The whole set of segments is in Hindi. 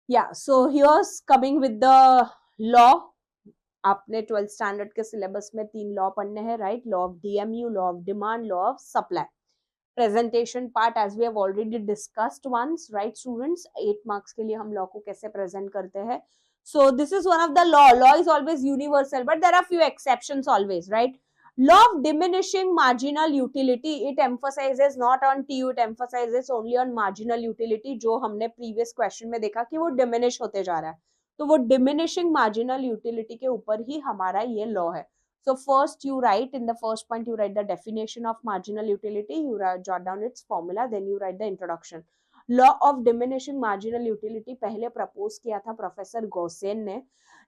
Yeah, so here's coming with the law. आपने 12th स्टैंडर्ड के सिलेबस में 3 लॉ पढ़ने हैं, right? Law of DMU, law of demand, law of supply. Presentation part as we have already discussed once, right students? 8 marks के लिए हम लॉ को कैसे प्रेजेंट करते हैं. So this is one of the law. Law is always universal, but there are few exceptions always, right? Law of diminishing marginal utility, it emphasizes not on TU, it emphasizes only on marginal utility, जो हमने previous question में देखा कि वो diminish होते जा रहा है. तो वो diminishing marginal utility के ऊपर ही हमारा ये law है. So first you write, in the first point you write the definition of marginal utility, you jot down its formula, then you write the introduction. Law of diminishing marginal utility पहले propose किया था प्रोफेसर गोसेन ने,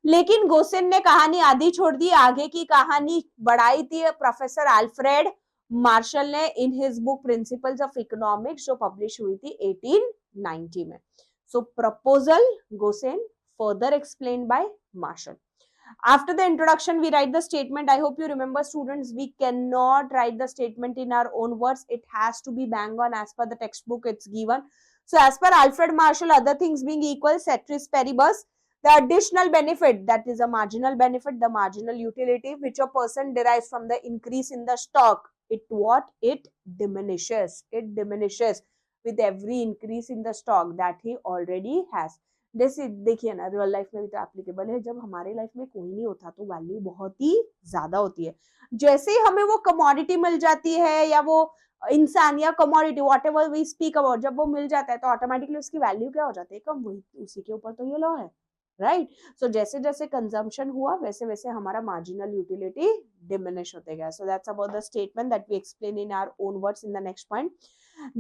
लेकिन गोसेन ने कहानी आधी छोड़ दी, आगे की कहानी बढ़ाई थी प्रोफेसर अल्फ्रेड मार्शल ने in his book principles of economics, जो पब्लिश हुई थी 1890 में. So proposal Gossen, further explained by Marshall. After the introduction, we write the statement. I hope you remember, students, we cannot write the statement in our own words. It has to be bang on as per the textbook it's given. So as per Alfred Marshall, other things being equal, ceteris paribus, the additional benefit, that is a marginal benefit, the marginal utility which a person derives from the increase in the stock, it diminishes. It diminishes with every increase in the stock that he already has. जैसे देखिए ना, रियल लाइफ में भी तो एप्लीकेबल है. जब हमारे लाइफ में कोई नहीं होता तो वैल्यू बहुत ही ज्यादा होती है. जैसे ही हमें वो कमोडिटी मिल जाती है, या वो इंसान या commodity, whatever we speak about, जब वो मिल जाता है तो ऑटोमेटिकली उसकी वैल्यू क्या हो जाती है, कम. वही उसी के ऊपर तो ये लॉ है, राइट? सो जैसे जैसे कंजम्पशन हुआ वैसे वैसे हमारा मार्जिनल यूटिलिटी डिमिनिश होते गया. So that's about the statement that we explain in our own words in the next point.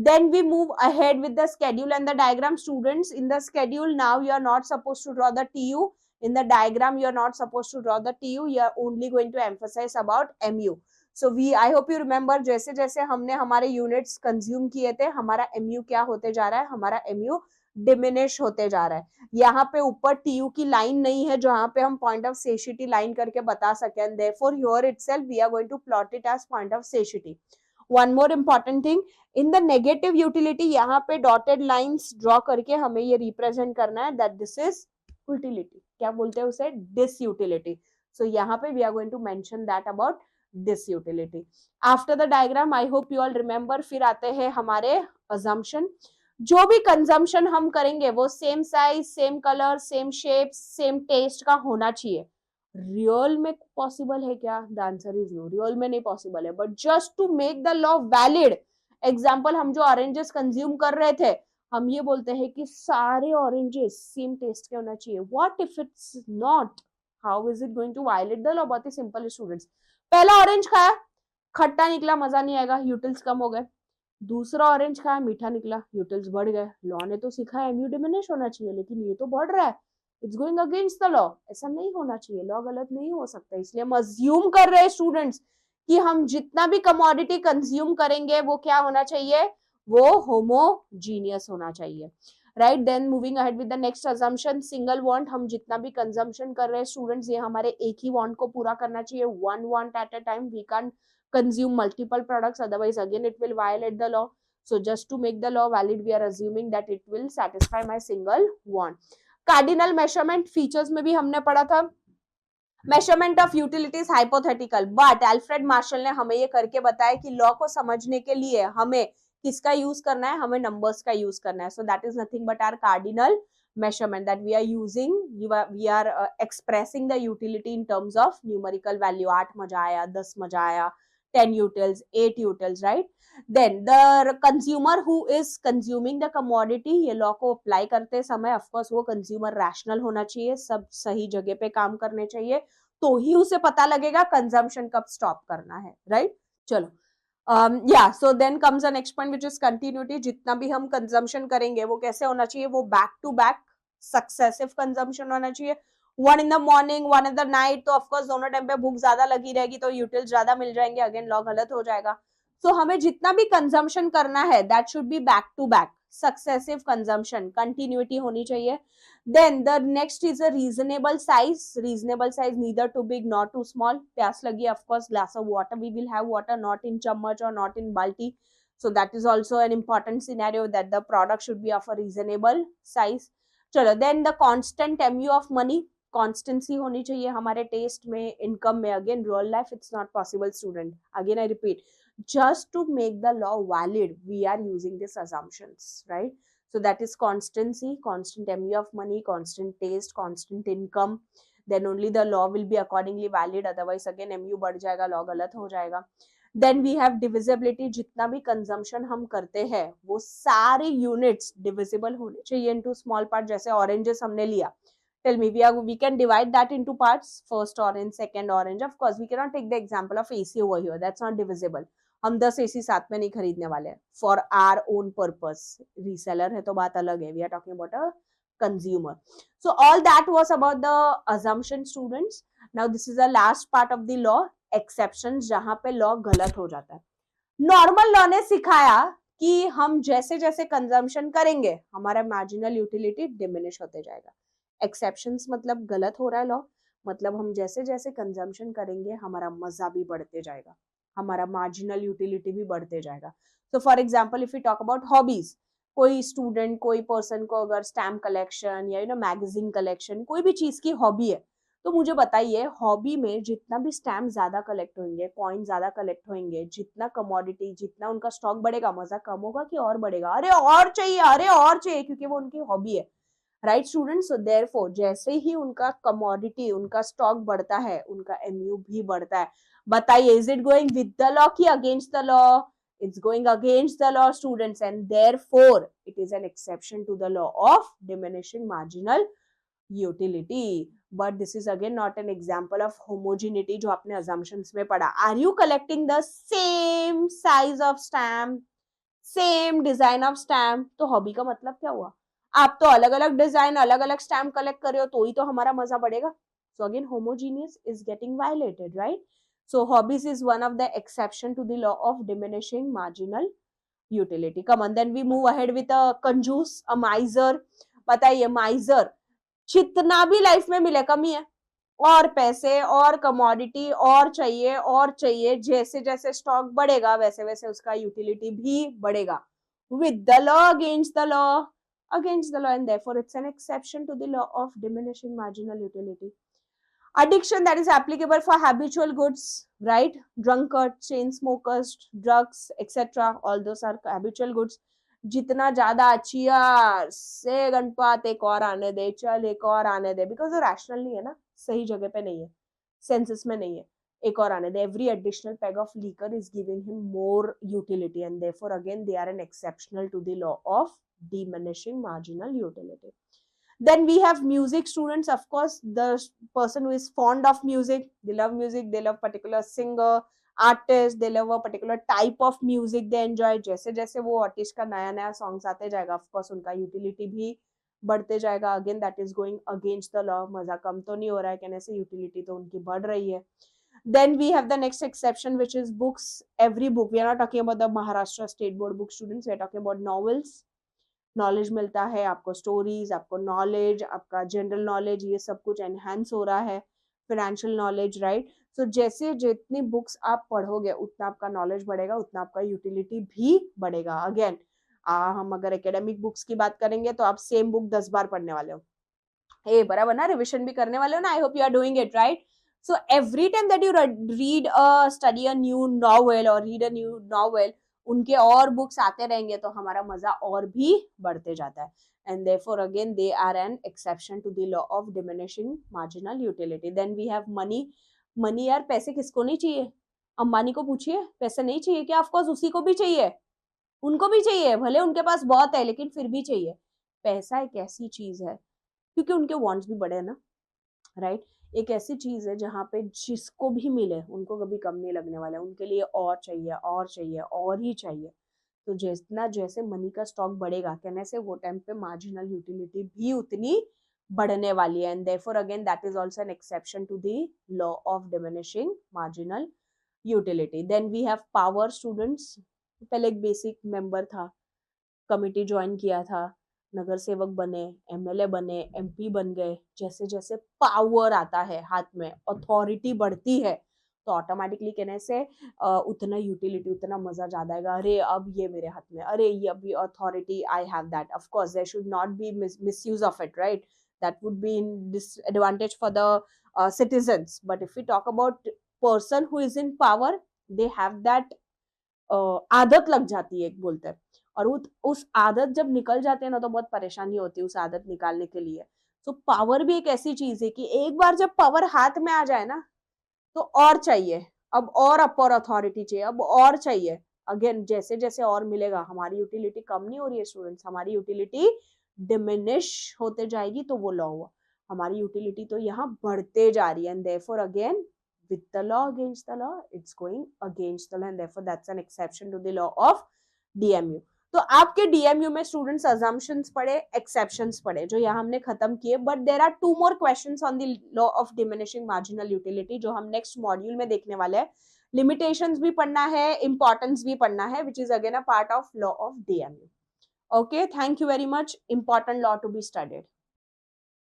Then we move ahead with the schedule and the diagram. Students, in the schedule now you are not supposed to draw the TU. In the diagram you are not supposed to draw the TU. You are only going to emphasize about MU. So I hope you remember, जैसे जैसे हमने हमारे units consume किए थे, हमारा MU क्या होते जा रहा है, हमारा MU डिमिनिश होते जा रहा है. यहाँ पे ऊपर TU की लाइन नहीं है जहां पे हम पॉइंट ऑफ सेशिटी लाइन करके बता सके, and therefore here itself we are going to plot it as point of satiety. One more important thing, in the negative utility यहाँ पे डॉटेड लाइंस ड्रॉ करके हमें ये रिप्रेजेंट करना है दैट दिस इज यूटिलिटी. क्या बोलते हैं उसे, डिस यूटिलिटी. सो यहाँ पे we are going to mention that about disutility. After the diagram, I hope you all remember, फिर आते हैं हमारे अजम्पशन. जो भी कंजम्पशन हम करेंगे वो same size, same colour, same shape, same taste का होना चाहिए. रियल में पॉसिबल है क्या? The answer is no, real में नहीं पॉसिबल है. But just to make the law valid, example, हम जो ऑरेंजेस कंज्यूम कर रहे थे, हम ये बोलते हैं कि सारे ऑरेंजेस सेम टेस्ट के होना चाहिए. What if it's not? How is it going to violate the law? बहुत ही सिंपल स्टूडेंट्स. पहला ऑरेंज खाया, खट्टा निकला, मजा नहीं आएगा, यूटिल्स कम हो गए. दूसरा ऑरेंज खाया, मीठा निकला, यूटिल्स बढ़ गए. लॉ ने तो सिखा है एमयू डिमिनिश होना चाहिए, लेकिन ये तो बढ़ रहा है. It's going against the law. ऐसा नहीं होना चाहिए, लॉ गलत नहीं हो सकता. इसलिए हम अज्यूम कर रहे हैं स्टूडेंट्स कि हम जितना भी कमोडिटी कंज्यूम करेंगे वो क्या होना चाहिए, वो होमोजीनियस होना चाहिए, right? Then moving ahead with the next assumption, single want. हम जितना भी कंजम्पशन कर रहे हैं स्टूडेंट्स, ये हमारे एक ही वांट को पूरा करना चाहिए, one want at a time. We can consume multiple products, otherwise again it will violate the law. So just to make the law valid, we are assuming that it will satisfy my single want. Cardinal measurement features में भी हमने पढ़ा था. Measurement of utilities hypothetical, but Alfred Marshall ने हमें ये करके बताया कि लॉ को समझने के लिए हमें किसका यूज करना है, हमें नंबर्स का यूज करना है. So that is nothing but our cardinal measurement that we are using. We are expressing the utility in terms of numerical value. 8 मजा आया, 10 मजा आया, 10 utils, 8 utils, right? Then the consumer who is consuming the commodity, ये लॉ को अप्लाई करते समय ऑफ कोर्स वो कंज्यूमर रैशनल होना चाहिए, सब सही जगह पे काम करने चाहिए, तो ही उसे पता लगेगा कंजम्पशन कब स्टॉप करना है, राइट? चलो, yeah, so then comes the next point which is continuity. जितना भी हम कंजम्पशन करेंगे वो कैसे होना चाहिए, वो back to back successive consumption होना चाहिए. One in the morning, one in the night, तो ऑफकोर्स दोनों टाइम पे भूख ज्यादा लगी रहेगी तो यूटिल ज्यादा मिल जाएंगे, अगेन लॉ गलत हो जाएगा. सो हमें जितना भी कंजम्पशन करना है that should be back to back successive consumption, continuity होनी चाहिए. Then the next is a reasonable size. Reasonable size, neither too big nor too small. प्यास लगी, of course, glass of water. We will have water, not in chammach or not in balti. So that is also an important scenario that the product should be of a reasonable size. चलो, then the constant MU of money, constancy होनी चाहिए हमारे टेस्ट में, इनकम में. Again real life it's not possible student, again I repeat, just to make the law valid we are using these assumptions, right? So that is constancy, constant mu of money, constant taste, constant income, then only the law will be accordingly valid, otherwise again mu बढ़ जाएगा, law गलत हो जाएगा. Then we have divisibility, जितना भी consumption हम करते हैं वो सारे units divisible होने चाहिए into small part. जैसे oranges हमने लिया, tell me, we can divide that into parts, first orange, second orange. Of course we cannot take the example of AC over here, that's not divisible. हम 10 AC साथ में नहीं खरीदने वाले हैं for our own purpose. Reseller है तो बात अलग है, we are talking about a consumer. So all that was about the assumption, students. Now this is the last part of the law, exceptions, जहां पे law गलत हो जाता है. नॉर्मल लॉ ने सिखाया कि हम जैसे जैसे कंजम्पशन करेंगे हमारा मार्जिनल यूटिलिटी डिमिनिश होते जाएगा. एक्सेप्शंस मतलब गलत हो रहा है लॉ, मतलब हम जैसे जैसे कंजम्पशन करेंगे हमारा मजा भी बढ़ते जाएगा, हमारा मार्जिनल यूटिलिटी भी बढ़ते जाएगा. तो for example if you talk about hobbies, कोई स्टूडेंट, कोई पर्सन को अगर स्टैम्प कलेक्शन या मैगजीन कलेक्शन, कोई भी चीज की हॉबी है, तो मुझे बताइए हॉबी में जितना भी स्टैम्प ज्यादा कलेक्ट होंगे, कॉइन ज्यादा कलेक्ट होंगे, जितना कमोडिटी, जितना उनका स्टॉक बढ़ेगा, मजा कम होगा कि और बढ़ेगा? अरे और चाहिए, अरे और चाहिए, क्योंकि वो उनकी हॉबी है, राइट स्टूडेंट्स? सो देयरफॉर जैसे ही उनका कमोडिटी, उनका स्टॉक बढ़ता है, उनका एमयू भी बढ़ता है. बताइए, is it going with the law कि against the law? It's going against the law, students, and therefore it is an exception to the law of diminishing marginal utility. But this is again not an example of homogeneity जो आपने assumptions में पढ़ा. Are you collecting the same size of stamp, same design of stamp? तो हॉबी का मतलब क्या हुआ? आप तो अलग अलग डिजाइन, अलग अलग स्टैम्प कलेक्ट कर रहे हो, तो ही तो हमारा मजा बढ़ेगा. So again homogeneous is getting violated, right? So hobbies is one of the exception to the law of diminishing marginal utility. Come on, then we move ahead with a कंजूस, a miser. बताइए, miser जितना भी लाइफ में मिले कमी है, और पैसे और कमोडिटी और चाहिए, जैसे जैसे स्टॉक बढ़ेगा वैसे वैसे उसका यूटिलिटी भी बढ़ेगा. With the law, against the law, against the law, and therefore it's an exception to the law of diminishing marginal utility. Addiction, that is applicable for habitual goods, right? Drunkards, chain smokers, drugs, etc. All those are habitual goods. जितना ज्यादा cheers से गणपत, एक और आने दे, चल एक और आने दे, बिकॉज वो रैशनल नहीं है ना, सही जगह पे नहीं है, सेंसेस में नहीं है, एक और आने दे. Every additional peg of liquor is giving him more utility, and therefore again they are an exceptional to the law of diminishing marginal utility. Then we have music, students. Of course, the person who is fond of music, they love music, they love particular singer, artist, they love a particular type of music they enjoy. जैसे जैसे वो आर्टिस्ट का नया नया सॉन्ग्स आते जाएगा, ऑफ कोर्स उनका यूटिलिटी भी बढ़ते जाएगा. Again that is going against the law. मजा कम तो नहीं हो रहा है कहने से, यूटिलिटी तो उनकी बढ़ रही है. Then we have the next exception, which is books. Every book, we are not talking about the Maharashtra State Board book, students, we are talking about novels. Knowledge मिलता है आपको, स्टोरीज, आपको नॉलेज, आपका जनरल नॉलेज, ये सब कुछ एनहांस हो रहा है. Financial knowledge, right? सो जैसे जितनी बुक्स आप पढ़ोगे उतना आपका नॉलेज बढ़ेगा, उतना आपका यूटिलिटी भी बढ़ेगा. अगेन हम अगर एकेडमिक बुक्स की बात करेंगे तो आप सेम बुक 10 बार पढ़ने वाले हो, बराबर ना, रिविजन भी करने वाले हो ना. I hope you are doing it, right? So every time that you read study a new novel और रीड अ न्यू नॉवेल, उनके और बुक्स आते रहेंगे तो हमारा मजा और भी बढ़ते जाता है. And therefore again they are an exception to the law of diminishing marginal utility. Then we have money. Money, यार पैसे किसको नहीं चाहिए? अंबानी को पूछिए, पैसे नहीं चाहिए क्या? ऑफ कोर्स उसी को भी चाहिए, उनको भी चाहिए, भले उनके पास बहुत है लेकिन फिर भी चाहिए. पैसा एक ऐसी चीज है, क्योंकि उनके वांट्स भी बड़े हैं ना, राइट? एक ऐसी चीज है जहाँ पे जिसको भी मिले उनको कभी कम नहीं लगने वाला है, उनके लिए और चाहिए और चाहिए और ही चाहिए. तो जितना जैसे मनी का स्टॉक बढ़ेगा कहने से वो टाइम पे मार्जिनल यूटिलिटी भी उतनी बढ़ने वाली है. And therefore again that is also an exception to the law of diminishing marginal utility. Then we have power, students. पहले एक बेसिक मेंबर था, कमिटी ज्वाइन किया था, नगर सेवक बने, एमएलए बने, एमपी बन गए. जैसे जैसे पावर आता है हाथ में, अथॉरिटी बढ़ती है, तो ऑटोमेटिकली कहने से उतना यूटिलिटी, उतना मजा ज्यादा आएगा, अरे अब ये मेरे हाथ में, अरे ये अभी authority I have that, of course there should not be misuse of it, right, that would be in disadvantage for the citizens. But if we talk about person who is in power, they have that आदत लग जाती है एक बोलते हैं, और उस आदत जब निकल जाते हैं ना तो बहुत परेशानी होती है उस आदत निकालने के लिए. तो पावर भी एक ऐसी चीज है कि एक बार जब पावर हाथ में आ जाए ना तो और चाहिए, अब और अपर अथॉरिटी चाहिए, अब और चाहिए. अगेन जैसे जैसे और मिलेगा, हमारी यूटिलिटी कम नहीं हो रही है स्टूडेंट्स, हमारी यूटिलिटी डिमिनिश होते जाएगी. तो वो लॉ हुआ, हमारी यूटिलिटी तो यहाँ बढ़ते जा रही है, and therefore again with the law against the law, it's going against the law, and therefore that's an exception to the law of DMU. तो आपके DMU में स्टूडेंट्स assumptions पढ़े, exceptions पढ़े, जो यहाँ हमने खत्म किए. But there are 2 more questions on the law of diminishing marginal utility जो हम नेक्स्ट मॉड्यूल में देखने वाले हैं. लिमिटेशंस भी पढ़ना है, इंपॉर्टेंस भी पढ़ना है, which is again a part of law of DMU. Okay, thank you very much. Important law to be studied.